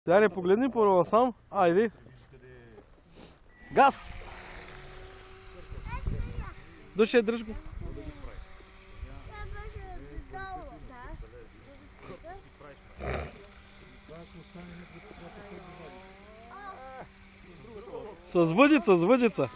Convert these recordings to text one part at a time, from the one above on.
Тя не погледни по сам. Айде. Газ! Душе, дръж го. С въдица, с въдица.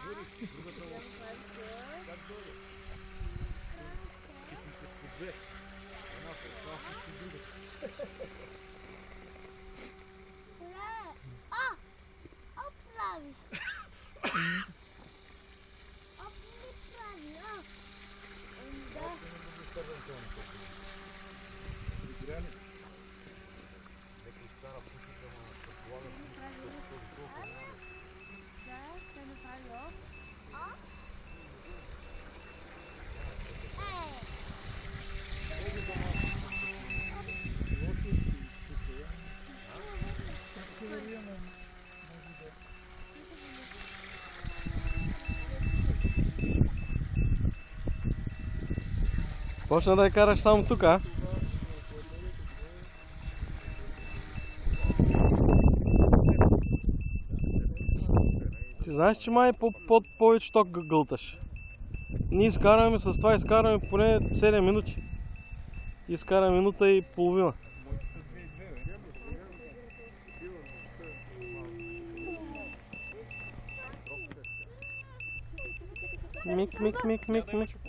Почна да я караш само тук, а? Ти знаеш, че май повече ток гълташ. Ние изкараме с това, изкараме поне 7 минути. Изкара минута и половина. Мик, мик, мик, мик, мик.